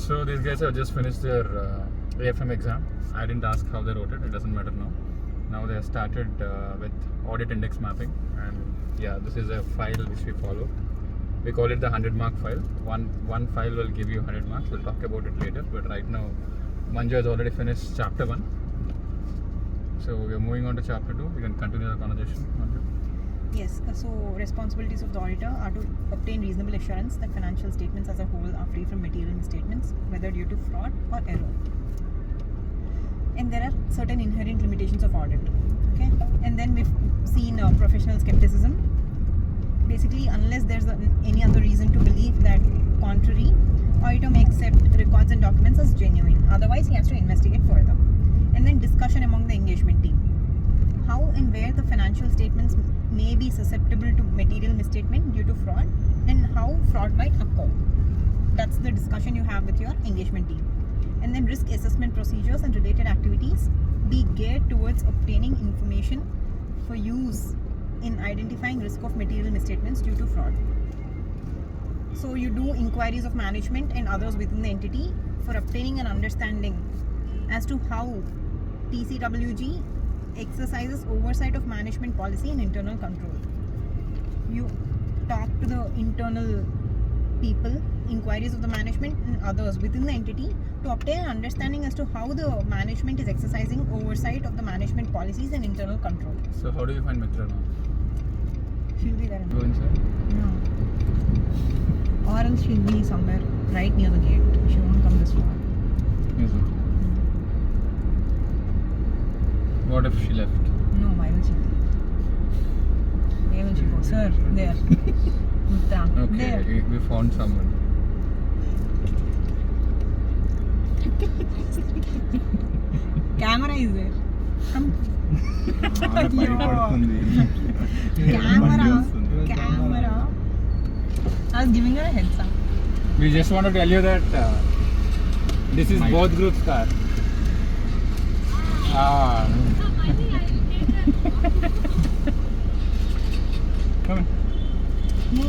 So these guys have just finished their AFM exam. I didn't ask how they wrote it. It doesn't matter now. Now they have started with audit index mapping, and yeah, this is a file which we follow. We call it the 100-mark file. One file will give you 100 marks. We'll talk about it later. But right now, Manju has already finished chapter 1. So we are moving on to chapter 2. We can continue the conversation. Manju. Yes, so responsibilities of the auditor are to obtain reasonable assurance that financial statements as a whole are free from material misstatements, whether due to fraud or error. And there are certain inherent limitations of audit. Okay, and then we've seen professional skepticism. Basically, unless there's any other reason to believe that contrary, auditor may accept records and documents as genuine. Otherwise, he has to investigate further. And then discussion among the engagement team. How and where the financial statements may be susceptible to material misstatement due to fraud, and how fraud might occur. That's the discussion you have with your engagement team. And then risk assessment procedures and related activities be geared towards obtaining information for use in identifying risk of material misstatements due to fraud. So you do inquiries of management and others within the entity for obtaining an understanding as to how TCWG exercises oversight of management policy and internal control. You talk to the internal people, inquiries of the management and others within the entity to obtain an understanding as to how the management is exercising oversight of the management policies and internal control. So how do you find Mitra now? She'll be there. Go inside. No. Or else she'll be somewhere right near the gate. She won't come this far. Yes, sir. What if she left? No, why will she leave? Where will she go? Sir, there. Mitra, Okay, there. we found someone. Camera is there. Come. Camera. I was giving her a heads up. We just want to tell you that this is both groups' car. Come on. No.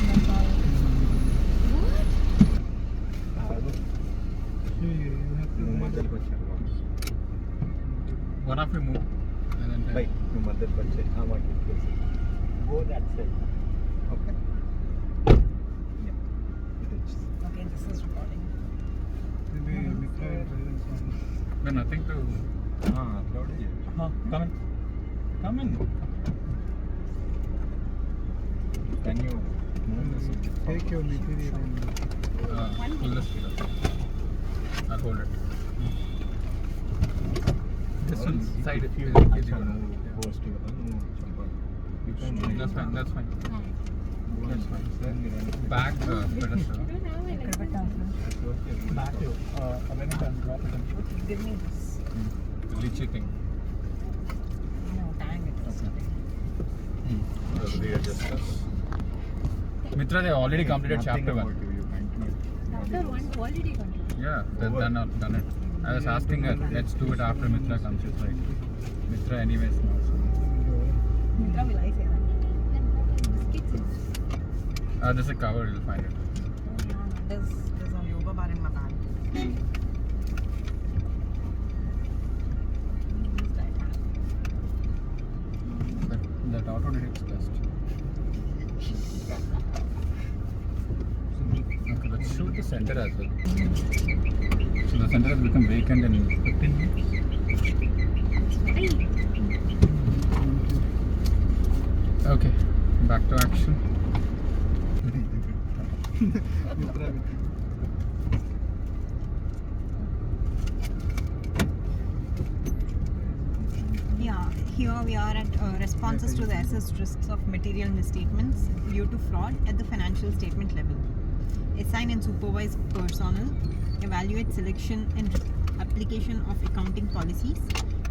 That's all. One of you move. And then Bye. Go that side. Okay. Yeah. Okay, this is recording. No, nothing to. Come in. Come in. Can you move this? Take your material and Pull the speed up. I'll hold it. This one side if you You if you want. can That's fine. That's fine. That's fine. Back pedestal. ఇక్కడ పెట్టాలి. back to when it drop it and Give me this. Lychee thing. No, tang it first. Mitra, they already completed chapter 1. Chapter 1 already completed. Yeah, they've done it. I was asking her, let's do it after Mitra comes. She's like, Mitra anyways knows. Mitra, will I say that? There's a cover, you'll find it. There's a yoga bar in my bag. That auto detects dust. Okay, let's shoot the center as well. So the center has become vacant in 15 minutes. Okay, back to action. Yeah, here we are at responses to the assessed risks of material misstatements due to fraud at the financial statement level. Assign and supervise personnel, evaluate selection and application of accounting policies,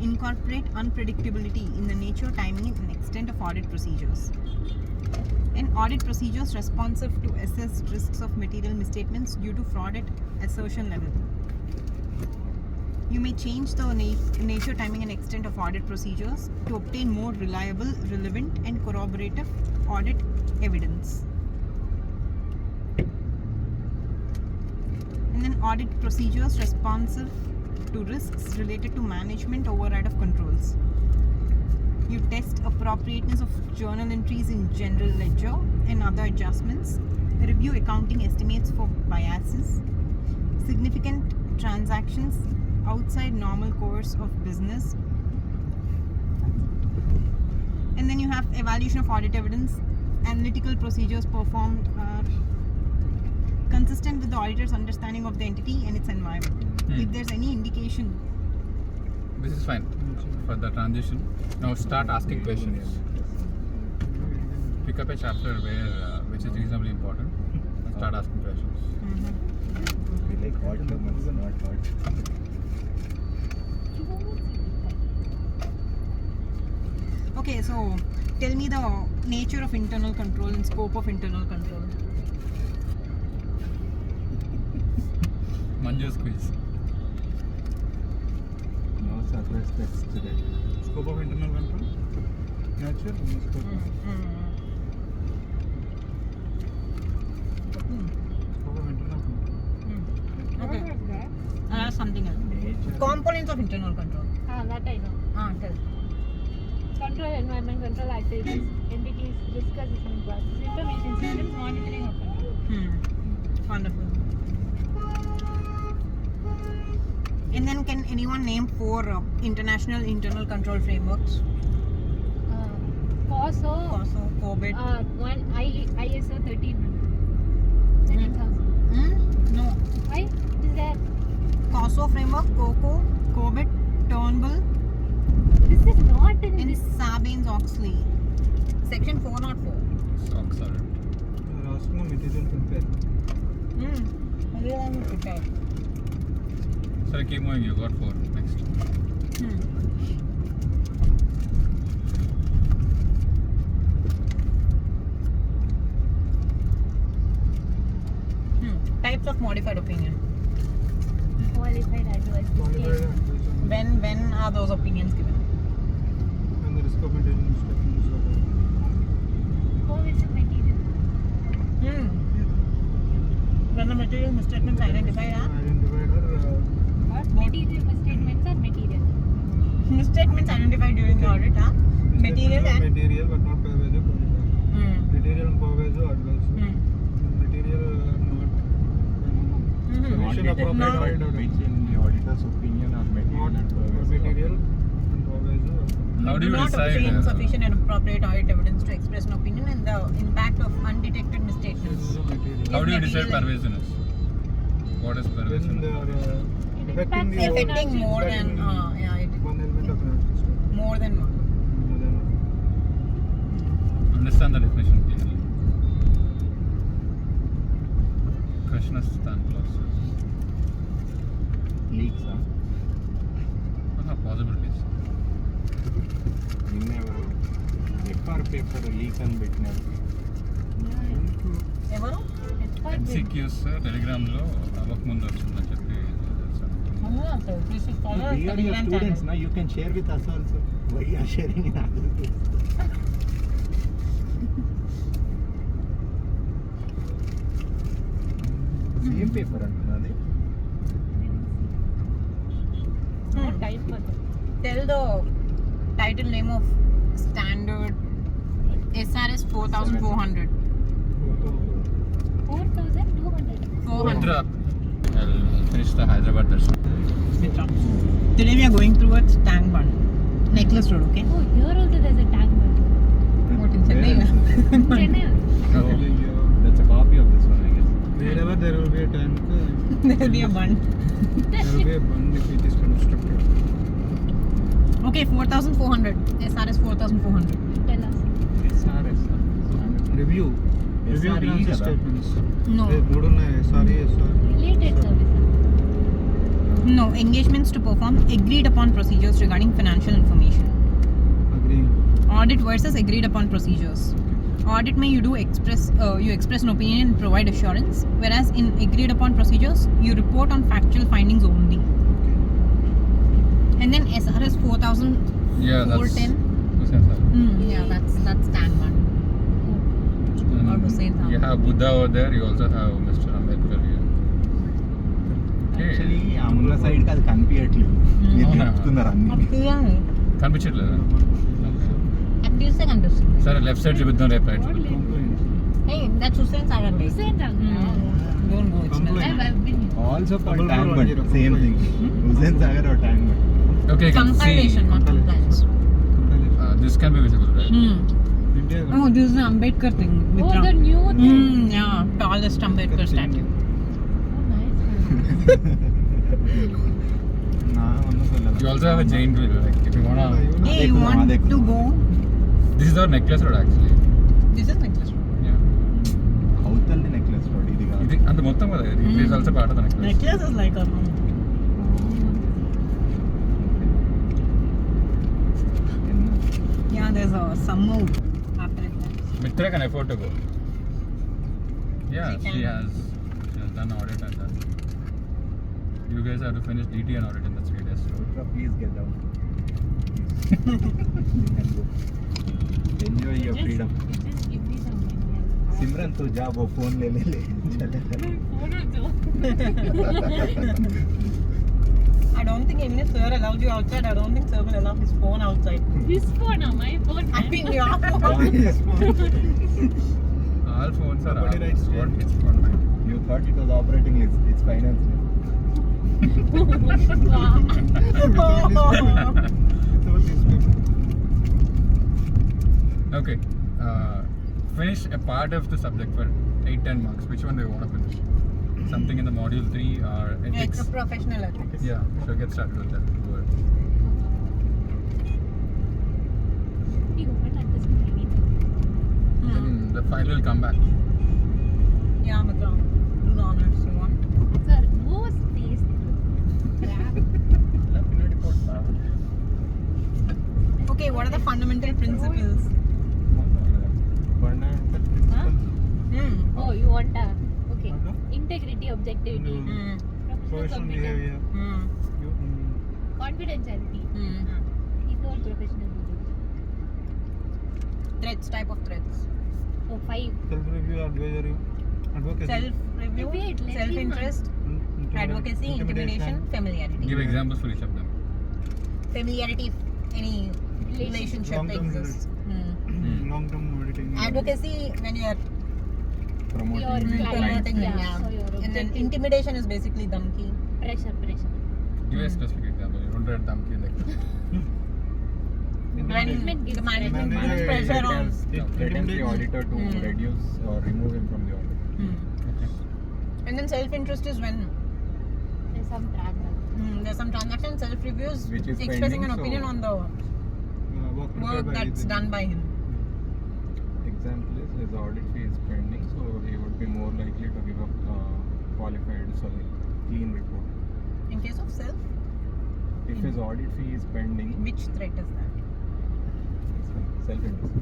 incorporate unpredictability in the nature, timing and extent of audit procedures. And audit procedures responsive to assessed risks of material misstatements due to fraud at assertion level. You may change the nature, timing and extent of audit procedures to obtain more reliable, relevant and corroborative audit evidence. And then audit procedures responsive to risks related to management override of controls. You test appropriateness of journal entries in general ledger and other adjustments. Review accounting estimates for biases. Significant transactions outside normal course of business. And then you have evaluation of audit evidence. Analytical procedures performed are consistent with the auditor's understanding of the entity and its environment. If there's any indication, This is fine for the transition. Now start asking questions. Pick up a chapter which is reasonably important and start asking questions. We like hot moments, not hot. okay, so tell me the nature of internal control and scope of internal control. Manju's quiz. No surprise text today. Scope of internal control. Nature. Scope of internal control. Okay, What was that? I'll ask something else. Nature. Components of internal control. That I know. Tell. Control environment, control activities, entities, risk assessment process, information systems, monitoring of control. Wonderful. And then can anyone name 4 international internal control frameworks? COSO, COSO, COBIT. one ISO 13000. No. Why is that? COSO framework, COCO, COBIT, Turnbull, This is not in and this. Sarbanes-Oxley. Section 404. Socks are it. You are asking a material compare. Sorry, keep moving. You got 4. Next. Types of modified opinion. Qualified advice. Qualified advisor. When are those opinions given? And the risk of material misstatements are Cohesive material. When the material misstatements identified are identified or What? Material misstatements are material. misstatements identified during the audit are material and material but not pervasive qualified. Material and pervasive advisor. Material not sufficient appropriate No. audit or Which in the auditor's opinion are material not and pervasive. material and pervasive. How do you not decide? obtain sufficient and appropriate audit evidence to express an opinion and the impact of undetected misstatements. How do you If decide material- pervasiveness? What is When they pervasiveness? are affecting the Affecting more than one element of financial statement. more than one. More than one. Understand the definition clearly. Krishna's stand clause. Leaks, huh? Possibilities. నిన్నెవరు FR paper leak అని పెట్టినారు. ఎవరు? MCQs Telegram లో అవ్వకముందు వచ్చిందని చెప్పి We are your students, now you can share with us also. Why you are sharing in other groups? Same paper అంటున్నది. Type for that. Tell the title name of standard SRS 4400. 4,200. 400. I'll finish the Hyderabad darshan. Today we are going towards Tank Bund, Necklace Road, okay? Oh, here also there's a tank bund. What in Chennai? Chennai. Oh. That's a copy of this one, I guess. Wherever there will be a tank, There will be a bund. there will be a bund if it is constructed. Okay, 4400. SRS 4400. Tell us. SRS. Review. Review SRE financial కదా? statements. No. మూడు ఉన్నాయి SRE, SR. Related service. No, engagements to perform agreed upon procedures regarding financial information. Agreeing. Audit versus agreed upon procedures. Audit may you express an opinion and provide assurance, whereas in agreed upon procedures you report on factual findings only. Okay. And then SRS 4000. Yeah, that's 410. that's Yeah, that's Tank Bund. Hussain. You have Buddha over there, you also have Mr. Ambedkar here. Okay. Actually ఆ ముందు సైడ్కి అది కనిపించట్లేదు మీరు అవునా? చెప్తున్నారు అన్ని కనిపించట్లేదా? అది చూస్తే కనిపిస్తుంది. సరే లెఫ్ట్ సైడ్ చూపిద్దాం, రేపు రైట్ What చూపిద్దాం. lane? Hey, that's Hussain Sagar. Hussain Sagar. Don't go. It's Complaint. not. I've been. Also Double Tank road Bund zero. Same thing Hussain Sagar or Tank Bund. Okay, you can see Compilation, not compliance. this can be visible, right? Oh, this is the Ambedkar thing. Oh, the new thing. Yeah, tallest Ambedkar statue. Oh, nice. నా ఒന്നും சொல்லல. You also have a giant wheel, like if you wanna. Hey, you Adekkum, want adekkum. to go? This is our necklace road actually. This is necklace road. Yeah. అవతల్ది necklace road ఇది కాదు. ఇది అంత మొత్తం కదా ఇది. It is also part of the necklace. Necklace is like a. Yeah, there's a summer happening there. Mitra can afford to go. Yeah, She she can. has done audit and that. You guys have to finish DT and audit in the 3 days. So. Please get down. Enjoy your freedom. Just give me some money. सिमरन तू जा वो phone ले ले ले Phone also. I don't think even if sir allows you outside, I don't think sir will allow his phone outside. His phone or my phone? I mean, your phone. All phones are Nobody ours. writes What his phone, man? You thought it was operating list, it's finance list. Wow. Okay. Finish a part of the subject for 8-10 marks. Which one do you want to finish? Something in the module 3 or It's ethics? a professional ethics. Yeah, so get started with that. Go ahead. He won't understand anything. Then the file will come back. Yeah, Mitra. Do the honors you want. Sir, who's this crap? Okay, what are the fundamental principles? Huh? Hmm. Oh, you want okay. Integrity, objectivity, professional Professional competence, behavior. Hmm. confidentiality. Hmm. These all professional behavior. Threats, type of threats. Oh, 5. Self-review, advisory, advocacy. Self-review, Wait, let him self-interest, advocacy, intimidation, familiarity. Give examples for each of them. Familiarity, if any relationship Long-term exists. Long-term auditing. Advocacy, when you are Promoting. Your client. promoting him, Yeah, yeah. so your And then objective. intimidation is basically dhamki. Pressure. Give a specific example. You don't write Damki like that. When Management gives the management pressure. puts pressure on. Threatens the auditor to reduce or remove him from the audit. Okay. And then self-interest is when There's some transaction. there's some transaction. Self-review is Which is expressing pending, an opinion so- on the Work work that's done by him. Example is his audit fee is pending, so he would be more likely to give a clean report. In case of self, If his audit fee is pending, which threat is that? self-interest.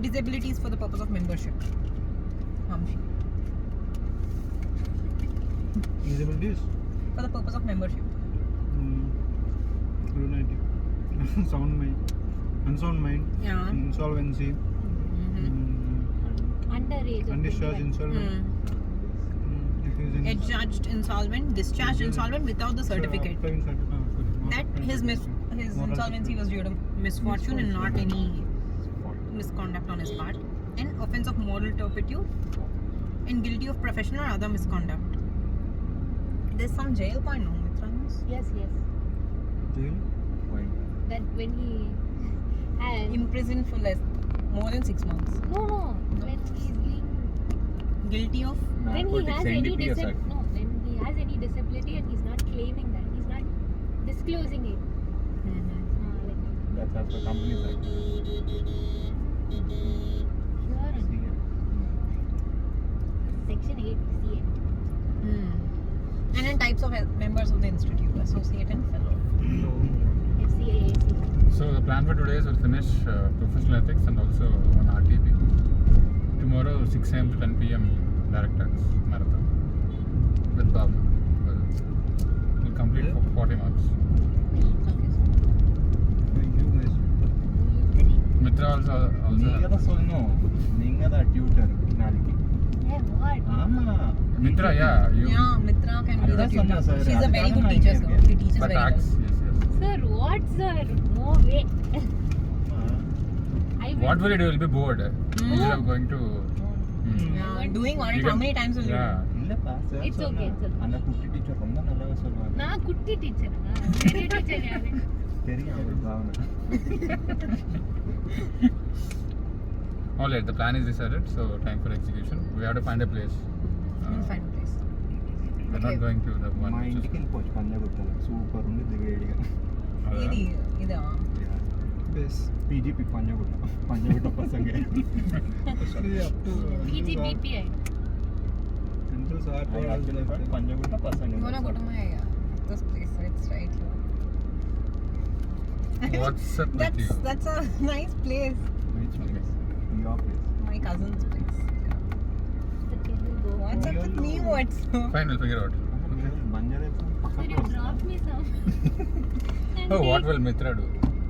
Disabilities for the purpose of membership. Hamshi. Disabilities. For the purpose of membership. Lunatic. Sound mind. Unsound mind. Yeah. Insolvency. Underage. Undischarged insolvent. If he is in Adjudged insolvent, discharged insolvent without the certificate. That his insolvency was due to misfortune and not any misconduct on his part. And offense of moral turpitude and guilty of professional or other misconduct. There's some jail point, no, Mitra? Yes. jail. That when he has. Imprisoned for more than 6 months. No. When he's being. Guilty of When he has any NDPS Act. when he has any disability and he's not claiming that, he's not disclosing it. Like That's as per Companies Act. here, Section 8 CA. And then types of members of the institute, associate and fellow. FCAAC. So the plan for today is we'll finish professional ethics and also one RTP. Tomorrow 6 AM to 10 PM direct tax marathon with Bob. We'll complete for 40 marks. Okay. Thank you guys. also நீ helps. தான் சொல்லணும். நீங்க தான் tutor நாளைக்கு. Yeah, what? ஆமா. Mitra, yeah, you. Yeah, Mitra can be the That's tutor. not, sir. She's a very good That's teacher, not sir. here. She teaches But very tax, well. yes, yes. Sir, what, sir? No way. I will. What will you do? You'll be bored. Instead of going to. Yeah, doing audit, You how can- many times will you Yeah. do? இல்லப்பா sir It's okay, it's okay. அந்த குட்டி teacher ரொம்ப நல்லாவே சொல்லுவாங்க. நான் குட்டி teacher பெரிய teacher யாரு தெரியும் ஒரு பாவனை. Alright, the plan is decided, so time for execution. We have to find a place. We'll find a place. We're not Okay. going to the one మా which is. ఇంటికి వెళ్ళిపోవచ్చు పంజాగుట్టలో సూపర్ ఉంది వేడిగా. ఇది ఇదా Base. పీజీపీ పంజాగుట్ట పసంగే. Actually, up to PGBPI. Central South World. Panjagutta పసంగే. you wanna go to my this place, so it's right here. What's up with you? That's a nice place. Which place? Your place. My cousin's place. Okay, we'll go. What's up with me? What's Fine, we'll figure out. Banjara Sir, you dropped me some. Oh, what will Mitra do?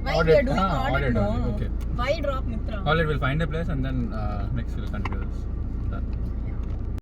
Why Audit. we are doing audit? Audit No. only. Okay. Why drop Mitra? Alright, we'll find a place and then next we'll continue this.